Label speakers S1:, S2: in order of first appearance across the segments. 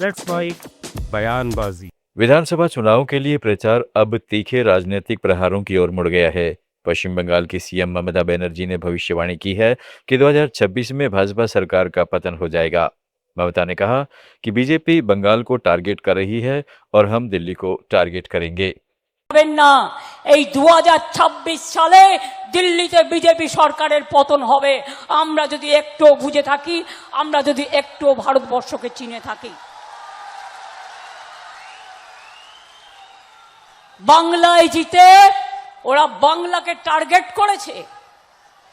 S1: Let's fight बयानबाजी।
S2: विधानसभा चुनाव के लिए प्रचार अब तीखे राजनीतिक प्रहारों की ओर मुड़ गया है। पश्चिम बंगाल की सीएम ममता बनर्जी ने भविष्यवाणी की है कि 2026 में भाजपा सरकार का पतन हो जाएगा। ममता ने कहा कि बीजेपी बंगाल को टारगेट कर रही है और हम दिल्ली को टारगेट करेंगे।
S3: না এই 2026 সালে দিল্লিতে বিজেপি সরকারের পতন হবে আমরা যদি একটু বুঝে থাকি, আমরা যদি একটু ভারতবর্ষকে চিনে থাকি। বাংলায় জিতে ওরা বাংলাকে টার্গেট করেছে,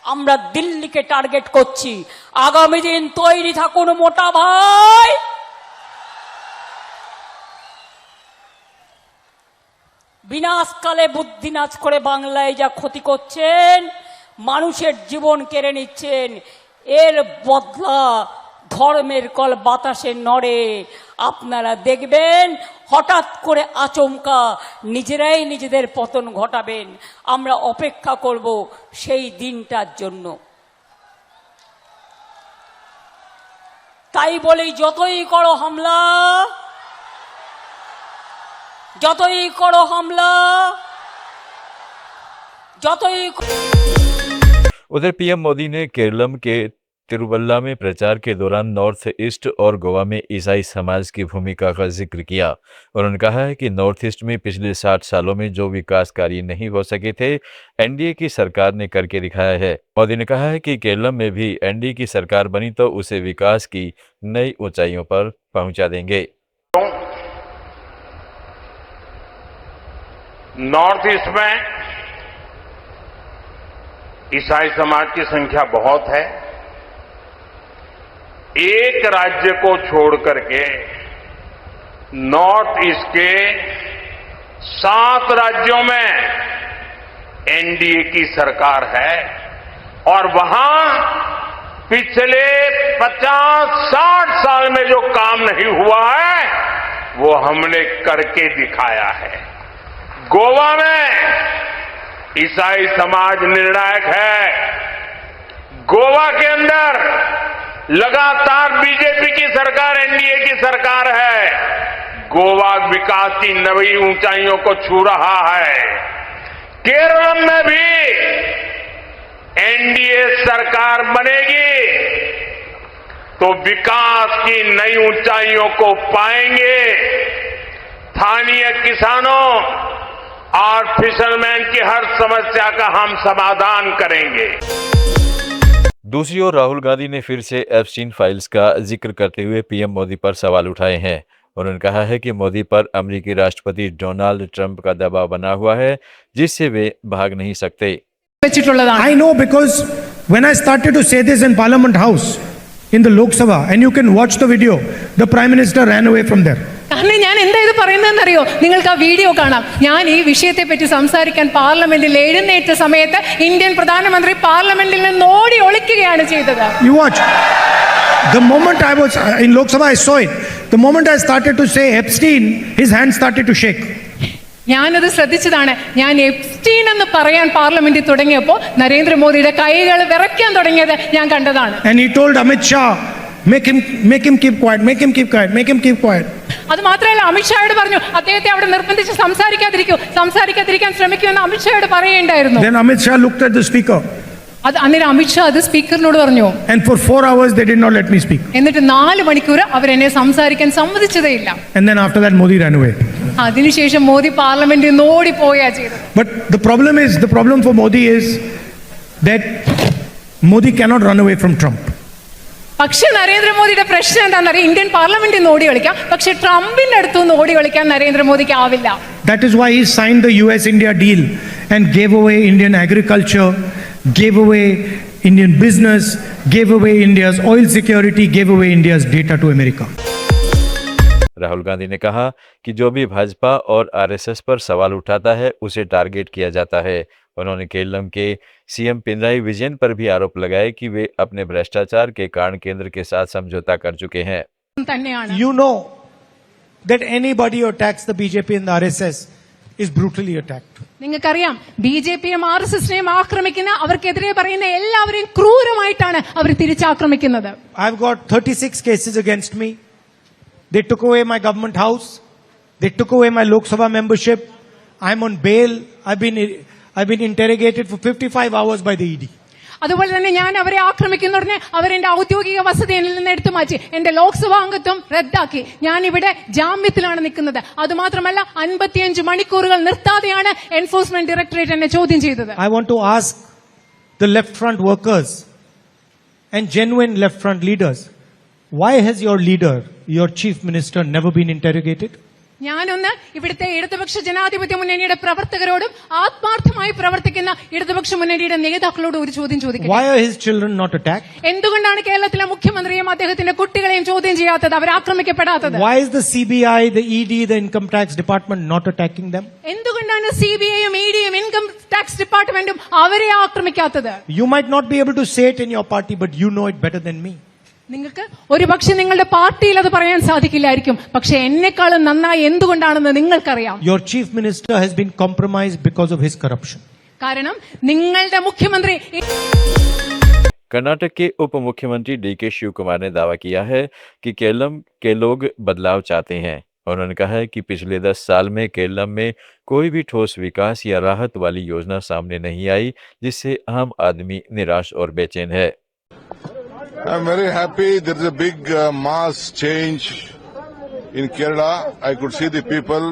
S3: আমরা দিল্লিকে টার্গেট করছি। আগামী দিন তৈরি থাকুন মোটা ভাই। বিনাশকালে বুদ্ধিনাশ করে বাংলায় যা ক্ষতি করছেন, মানুষের জীবন কেড়ে নিচ্ছেন, এর বদলা ধর্মের কল বাতাসে নড়ে। আপনারা দেখবেন হঠাৎ করে আচমকা নিজেরাই নিজেদের পতন ঘটাবেন। আমরা অপেক্ষা করব সেই দিনটার জন্য। তাই বলি যতই করো হামলা, যতই করো হামলা, যতই।
S2: उधर पीएम मोदी ने केरलम के तिरुवल्ला में प्रचार के दौरान नॉर्थ ईस्ट और गोवा में ईसाई समाज की भूमिका का जिक्र किया। उन्होंने कहा है कि नॉर्थ ईस्ट में पिछले 60 सालों में जो विकास कार्य नहीं हो सके थे, एनडीए की सरकार ने करके दिखाया है। मोदी ने कहा है कि केरलम में भी एनडीए की सरकार बनी तो उसे विकास की नई ऊंचाइयों पर पहुंचा देंगे।
S4: नॉर्थ ईस्ट में ईसाई समाज की संख्या बहुत है। एक राज्य को छोड़ करके नॉर्थ ईस्ट के 7 राज्यों में एनडीए की सरकार है और वहां पिछले 50-60 साल में जो काम नहीं हुआ है वो हमने करके दिखाया है। गोवा में ईसाई समाज निर्णायक है। गोवा के अंदर लगातार बीजेपी की सरकार, एनडीए की सरकार है। गोवा विकास की नई ऊंचाइयों को छू रहा है। केरल में भी एनडीए सरकार बनेगी तो विकास की नई ऊंचाइयों को पाएंगे। स्थानीय किसानों और फिशरमैन की हर समस्या का हम समाधान करेंगे।
S2: दूसरी ओर राहुल गांधी ने फिर से एप्स्टीन फाइल्स का जिक्र करते हुए पीएम मोदी पर सवाल उठाए हैं। उन्होंने कहा है कि मोदी पर अमेरिकी राष्ट्रपति डोनाल्ड ट्रंप का दबाव बना हुआ है जिससे वे भाग नहीं सकते।
S5: I know because when I started to say this in Parliament House in the Lok Sabha and you can watch the video, the Prime Minister ran away from there.
S6: കാരണം ഞാൻ എന്താ ഇത് പറയുന്നതെന്നറിയോ? നിങ്ങൾക്ക് ആ വീഡിയോ കാണാം. ഞാൻ ഈ വിഷയത്തെ പറ്റി സംസാരിക്കാൻ പാർലമെന്റിൽ എഴുന്നേറ്റ സമയത്ത് ഇന്ത്യൻ പ്രധാനമന്ത്രി പാർലമെന്റിൽ നിന്ന് ഓടി ഒളിക്കുകയാണ് ചെയ്തത്.
S5: You watch. The moment I was in Lok Sabha, I saw it. The moment I started to say Epstein, his hand started to shake.
S6: ഞാനത് ശ്രദ്ധിച്ചതാണ്. ഞാൻ എപ്സ്റ്റീൻ എന്ന് പറയാൻ പാർലമെന്റിൽ തുടങ്ങിയപ്പോൾ നരേന്ദ്രമോദിയുടെ കൈകൾ വിറയ്ക്കാൻ തുടങ്ങിയത് ഞാൻ കണ്ടതാണ്.
S5: And he told Amit Shah, make him keep quiet, make him keep quiet, make him keep quiet.
S6: അത് മാത്രമല്ല, അമിത്ഷായോട് പറഞ്ഞു അദ്ദേഹത്തെ അവിടെ നിർബന്ധിച്ച് സംസാരിക്കാതിരിക്കാൻ ശ്രമിക്കുമെന്ന് അമിത്ഷായോട് പറയുകയുണ്ടായിരുന്നു.
S5: Then Amit Shah looked at the speaker.
S6: അത് അന്നേരം അമിത്ഷാ അത് സ്പീക്കറിനോട് പറഞ്ഞു.
S5: And for 4 hours they did not let me speak.
S6: എന്നിട്ട് 4 മണിക്കൂർ അവരെന്നെ സംസാരിക്കാൻ സമ്മതിച്ചതേയില്ല.
S5: And then after that Modi ran away.
S6: അതിനുശേഷം മോദി പാർലമെന്റിൽ നിന്ന് ഓടിപ്പോയാ ചെയ്തത്.
S5: But the problem for Modi is that Modi cannot run away from Trump.
S6: പക്ഷെ നരേന്ദ്രമോദിയുടെ പ്രശ്നം എന്താണെന്നറിയാം? ഇന്ത്യൻ പാർലമെന്റിൽ നിന്ന് ഓടി കളിക്കാം, പക്ഷെ ട്രംപിന്റെ അടുത്തുനിന്ന് ഓടി കളിക്കാൻ നരേന്ദ്രമോദിക്ക് ആവില്ല.
S5: That is why he signed the US-India deal and gave away Indian agriculture, gave away Indian business, gave away India's oil security, gave away India's data to America.
S2: Rahul Gandhi ने कहा कि जो भी भाजपा और आरएसएस पर सवाल उठाता है उसे टारगेट किया जाता है। उन्होंने केरलम के सीएम पिनराई विजयन पर भी आरोप लगाए कि वे अपने भ्रष्टाचार के कारण केंद्र के साथ समझौता कर चुके हैं।
S5: You know that anybody who attacks the BJP and the RSS is brutally attacked.
S6: നിങ്ങൾക്കറിയാം, ബിജെപിയും ആർഎസ്എസിനെയും ആക്രമിക്കുന്ന, അവർക്കെതിരെ പറയുന്ന എല്ലാവരെയും ക്രൂരമായിട്ടാണ് അവർ തിരിച്ചാക്രമിക്കുന്നത്.
S5: I've got 36 cases against me. They took away my government house. They took away my Lok Sabha membership. I'm on bail. I've been interrogated for 55 hours by the ED.
S6: അതുപോലെ തന്നെ ഞാൻ അവരെ ആക്രമിക്കുന്ന ഉടനെ അവരെന്റെ ഔദ്യോഗിക വസതിയിൽ നിന്ന് എടുത്തു മാറ്റി, എന്റെ ലോക്സഭാ അംഗത്വം റദ്ദാക്കി. ഞാൻ ഇവിടെ ജാമ്യത്തിലാണ് നിൽക്കുന്നത്. അതുമാത്രമല്ല 55 മണിക്കൂറുകൾ നിർത്താതെയാണ് എൻഫോഴ്സ്മെന്റ് ഡയറക്ടറേറ്റ് എന്നെ ചോദ്യം ചെയ്തത്.
S5: I want to ask the left front workers and genuine left front leaders, why has your leader, your chief minister, never been interrogated?
S6: ഞാനൊന്ന് ഇവിടുത്തെ ഇടതുപക്ഷ ജനാധിപത്യ മുന്നണിയുടെ പ്രവർത്തകരോടും ആത്മാർത്ഥമായി പ്രവർത്തിക്കുന്ന ഇടതുപക്ഷ മുന്നണിയുടെ നേതാക്കളോടും ഒരു ചോദ്യം ചോദിക്കട്ടെ.
S5: Why are his children not attacked?
S6: എന്തുകൊണ്ടാണ് കേരളത്തിലെ മുഖ്യമന്ത്രിയും അദ്ദേഹത്തിന്റെ കുട്ടികളെയും ചോദ്യം ചെയ്യാത്തത്, അവർ ആക്രമിക്കപ്പെടാത്തത്?
S5: Why is the CBI, the ED, the Income Tax Department not attacking them?
S6: എന്തുകൊണ്ടാണ് സിബിഐയും ഇഡിയും ഇൻകം ടാക്സ് ഡിപ്പാർട്ട്മെന്റും അവരെ ആക്രമിക്കാത്തത്?
S5: You might not be able to say it in your party, but you know it better than me.
S6: നിങ്ങൾക്ക് ഒരുപക്ഷെ നിങ്ങളുടെ പാർട്ടിയിൽ അത് പറയാൻ സാധിക്കില്ലായിരിക്കും, പക്ഷെ എന്നെക്കാളും നന്നായി എന്തുകൊണ്ടാണെന്ന് നിങ്ങൾക്കറിയാം.
S5: Your chief minister has been compromised because of his corruption.
S6: കാരണം നിങ്ങളുടെ മുഖ്യമന്ത്രി
S2: कर्नाटक के उप मुख्यमंत्री डीके शिव कुमार ने दावा किया है कि केरलम के लोग बदलाव चाहते हैं। उन्होंने कहा है कि पिछले 10 साल में केरलम में कोई भी ठोस विकास या राहत वाली योजना सामने नहीं आई, जिससे आम आदमी निराश और बेचैन है।
S7: I'm very happy there is a big mass change in Kerala. I could see the people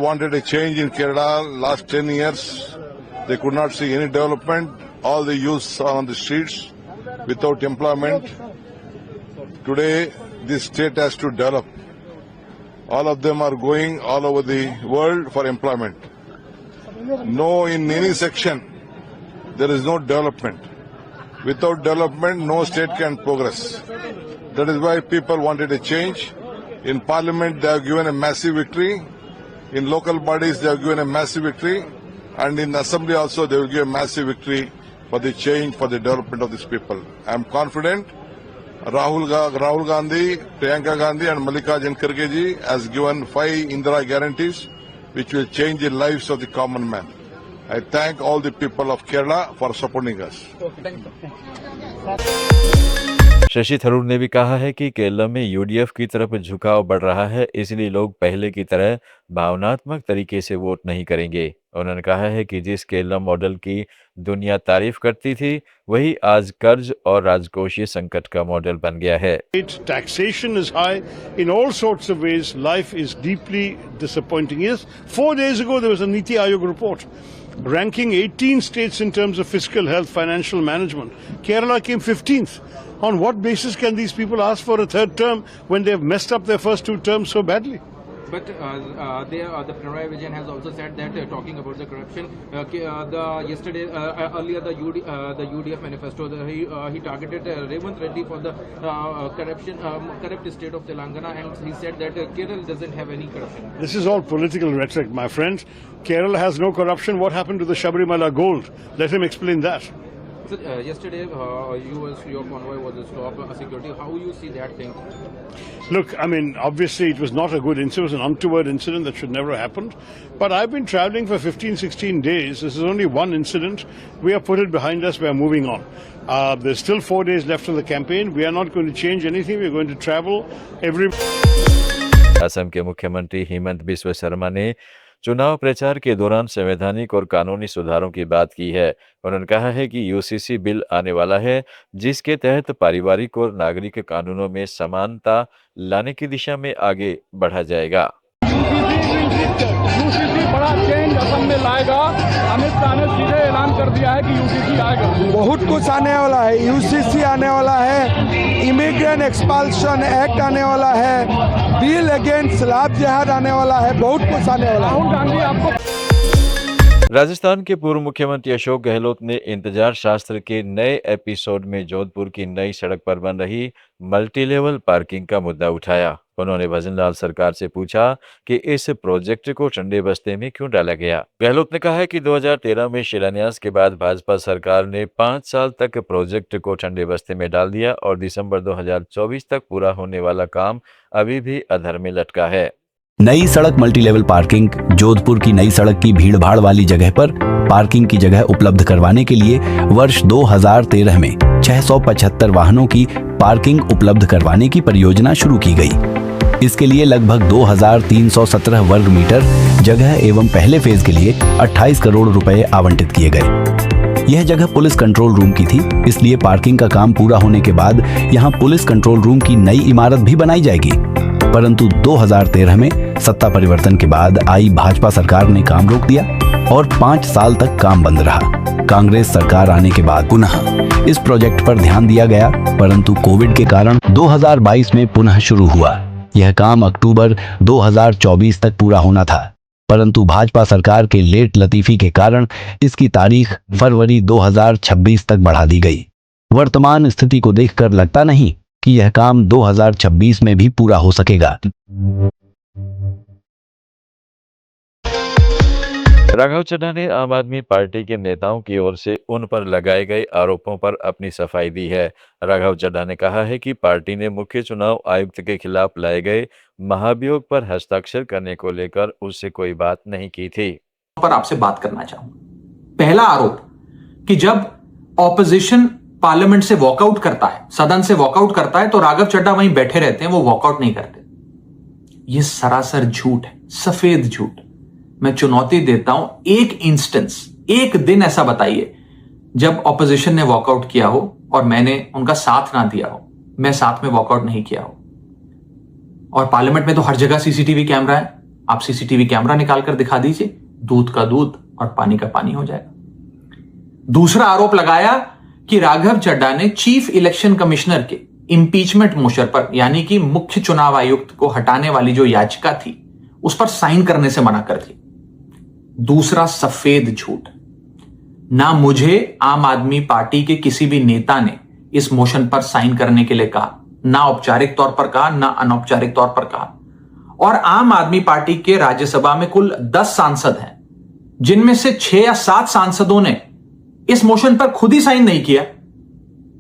S7: wanted a change in Kerala last 10 years. They could not see any development. All the youths are on the streets without employment. Today this state has to develop. All of them are going all over the world for employment. No, in any section there is no development. Without development, no state can progress. That is why people wanted a change. In parliament, they have given a massive victory. In local bodies, they have given a massive victory. And in assembly also, they will give a massive victory for the change, for the development of these people. I am confident Rahul Gandhi, Priyanka Gandhi and Mallikarjun Kharge ji has given 5 Indira guarantees which will change the lives of the common man. I thank all the people of Kerala for supporting us.
S2: Shashi Tharoor ने भी कहा है कि केरल में UDF की तरफ झुकाव बढ़ रहा है, इसलिए लोग पहले की तरह भावनात्मक तरीके से वोट नहीं करेंगे। उन्होंने कहा है कि जिस केरल मॉडल की दुनिया तारीफ करती थी, वही आज कर्ज और राजकोषीय संकट का मॉडल बन गया है।
S8: Taxation is high in all sorts of ways. Life is deeply disappointing. Yes, 4 days ago there was a Niti Aayog report ranking 18 states in terms of fiscal health, financial management. Kerala came 15th. On what basis can these people ask for a third term when they have messed up their first 2 terms so badly?
S9: But the Pinarayi Vijayan has also said that talking about the corruption, earlier the UDF manifesto, he targeted Revanth Reddy for the corrupt state of Telangana, and he said that Kerala doesn't have any corruption.
S8: This is all political rhetoric, my friends. Kerala has no corruption. What happened to the Sabarimala gold? Let him explain that.
S9: So yesterday, your convoy was stopped security. How you see that thing?
S8: Look, I mean, obviously it was not a good incident. It was an untoward incident that should never have happened. But I've been traveling for 15-16 days. This is only one incident. We have put it behind us. We are moving on. There's still 4 days left of the campaign. We are not going to change anything. We're going to travel every...
S2: Assam के मुख्यमंत्री हेमंत बिस्व शर्मा ने चुनाव प्रचार के दौरान संवैधानिक और कानूनी सुधारों की बात की है। उन्होंने कहा है कि यूसीसी बिल आने वाला है, जिसके तहत पारिवारिक और नागरिक कानूनों में समानता लाने की दिशा में आगे बढ़ा जाएगा।
S10: यूसीसी बड़ा चेंज असम में लाएगा। अमित शाह ने सीधे ऐलान कर दिया है कि यूसीसी आएगा।
S11: बहुत कुछ आने वाला है। यूसीसी आने वाला है, इमिग्रेंट एक्सपल्शन एक्ट आने वाला है, बिल अगेंस्ट लाभ जिहाद आने वाला है, बहुत कुछ आने वाला है।
S10: राहुल गांधी आपको
S2: राजस्थान के पूर्व मुख्यमंत्री अशोक गहलोत ने इंतजार शास्त्र के नए एपिसोड में जोधपुर की नई सड़क पर बन रही मल्टी लेवल पार्किंग का मुद्दा उठाया। उन्होंने भजनलाल सरकार से पूछा कि इस प्रोजेक्ट को ठंडे बस्ते में क्यों डाला गया। गहलोत ने कहा कि 2013 में शिलान्यास के बाद भाजपा सरकार ने 5 साल तक प्रोजेक्ट को ठंडे बस्ते में डाल दिया और दिसंबर 2024 तक पूरा होने वाला काम अभी भी अधर में लटका है।
S12: नई सड़क मल्टी लेवल पार्किंग। जोधपुर की नई सड़क की भीड़ भाड़ वाली जगह पर पार्किंग की जगह उपलब्ध करवाने के लिए वर्ष 2013 में 675 वाहनों की पार्किंग उपलब्ध करवाने की परियोजना शुरू की गई। इसके लिए लगभग 2317 वर्ग मीटर जगह एवं पहले फेज के लिए 28 करोड़ रुपए आवंटित किए गए। यह जगह पुलिस कंट्रोल रूम की थी, इसलिए पार्किंग का काम पूरा होने के बाद यहाँ पुलिस कंट्रोल रूम की नई इमारत भी बनाई जाएगी। परंतु 2013 में सत्ता परिवर्तन के बाद आई भाजपा सरकार ने काम रोक दिया और 5 साल तक काम बंद रहा। कांग्रेस सरकार आने के बाद पुनः इस प्रोजेक्ट पर ध्यान दिया गया, परंतु कोविड के कारण 2022 में पुनः शुरू हुआ। यह काम अक्टूबर 2024 तक पूरा होना था, परंतु भाजपा सरकार के लेट लतीफी के कारण इसकी तारीख फरवरी 2026 तक बढ़ा दी गई। वर्तमान स्थिति को देखकर लगता नहीं कि यह काम 2026 में भी पूरा हो सकेगा।
S2: राघव चड्ढा ने आम आदमी पार्टी के नेताओं की ओर से उन पर लगाए गए आरोपों पर अपनी सफाई दी है। राघव चड्ढा ने कहा है कि पार्टी ने मुख्य चुनाव आयुक्त के खिलाफ लाए गए महाभियोग पर हस्ताक्षर करने को लेकर उससे कोई बात नहीं की थी।
S13: पर आपसे बात करना चाहूंगा। पहला आरोप कि जब ऑपोजिशन पार्लियामेंट से वॉकआउट करता है, सदन से वॉकआउट करता है, तो राघव चड्ढा वहीं बैठे रहते हैं, वो वॉकआउट नहीं करते। यह सरासर झूठ है, सफेद झूठ। मैं चुनौती देता हूं, एक इंस्टेंस, एक दिन ऐसा बताइए जब ऑपोजिशन ने वॉकआउट किया हो और मैंने उनका साथ ना दिया हो, मैं साथ में वॉकआउट नहीं किया हो। और पार्लियामेंट में तो हर जगह सीसीटीवी कैमरा है, आप सीसीटीवी कैमरा निकाल कर दिखा दीजिए, दूध का दूध और पानी का पानी हो जाएगा। दूसरा आरोप लगाया कि राघव चड्ढा ने चीफ इलेक्शन कमिश्नर के इंपीचमेंट मोशन पर, यानी कि मुख्य चुनाव आयुक्त को हटाने वाली जो याचिका थी, उस पर साइन करने से मना कर दी। दूसरा सफेद झूठ। ना मुझे आम आदमी पार्टी के किसी भी नेता ने इस मोशन पर साइन करने के लिए कहा, ना औपचारिक तौर पर कहा, ना अनौपचारिक तौर पर कहा। और आम आदमी पार्टी के राज्यसभा में कुल 10 सांसद हैं, जिनमें से 6 या 7 सांसदों ने इस मोशन पर खुद ही साइन नहीं किया।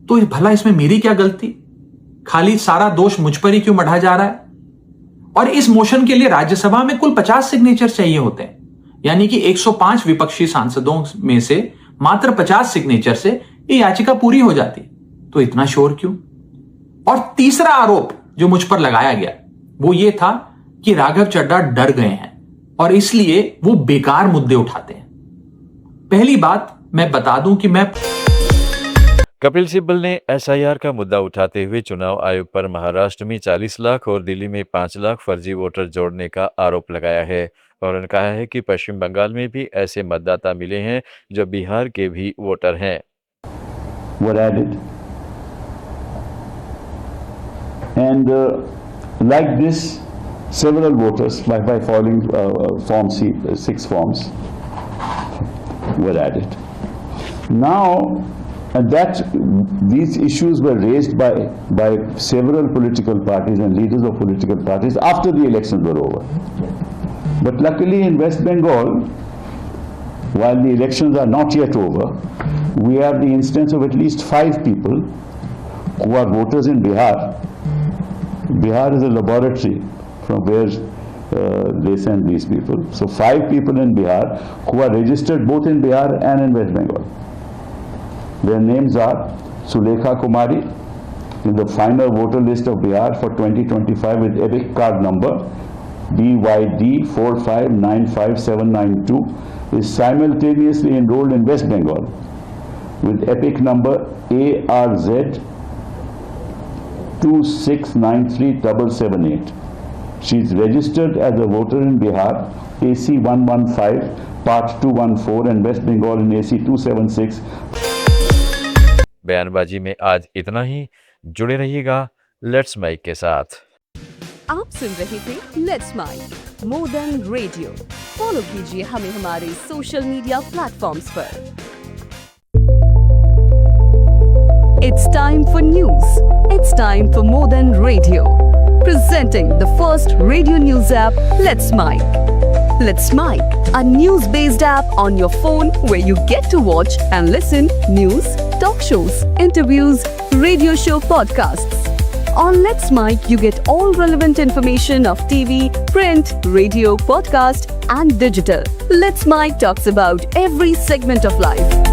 S13: तो भला इसमें मेरी क्या गलती? खाली सारा दोष मुझ पर ही क्यों मढ़ा जा रहा है? और इस मोशन के लिए राज्यसभा में कुल 50 सिग्नेचर चाहिए होते हैं, यानी कि 105 विपक्षी सांसदों में से मात्र 50 सिग्नेचर से ये याचिका पूरी हो जाती। तो इतना शोर क्यों? और तीसरा आरोप जो मुझ पर लगाया गया वो ये था कि राघव चड्ढा डर गए हैं और इसलिए वो बेकार मुद्दे उठाते हैं। पहली बात मैं बता दूं कि मैं
S2: कपिल सिब्बल ने एसआईआर का मुद्दा उठाते हुए चुनाव आयोग पर महाराष्ट्र में 40 लाख और दिल्ली में 5 लाख फर्जी वोटर जोड़ने का आरोप लगाया है और उन्होंने कहा है कि पश्चिम बंगाल में भी ऐसे मतदाता मिले हैं जो बिहार के भी वोटर हैं।
S14: And like this, several voters, by following Form 6 forms, were added. Now, and that these issues were raised by several political parties and leaders of political parties after the elections were over. But luckily in West Bengal, while the elections are not yet over, we have the instance of at least 5 people who are voters in Bihar. Bihar is a laboratory from where they send these people. So 5 people in Bihar who are registered both in Bihar and in West Bengal. Their names are Sulekha Kumari in the final voter list of Bihar for 2025 with EPIC card number BYD 4595792 is simultaneously enrolled in West Bengal with EPIC number ARZ 2693778. She is registered as a voter in Bihar, AC 115, Part 214 and West Bengal in AC 276.
S2: बयानबाजी में आज इतना ही। जुड़े रहिएगा let's mic के साथ।
S15: आप सुन रहे थे let's mic more than radio. Follow कीजिए हमें हमारे सोशल मीडिया प्लेटफॉर्म्स पर। It's time for news. It's time for More Than Radio. Presenting the first radio news app, Let's Mic. Let's Mic, a news-based app on your phone where you get to watch and listen news, talk shows, interviews, radio show podcasts. On Let's Mic, you get all relevant information of TV, print, radio, podcast, and digital. Let's Mic talks about every segment of life.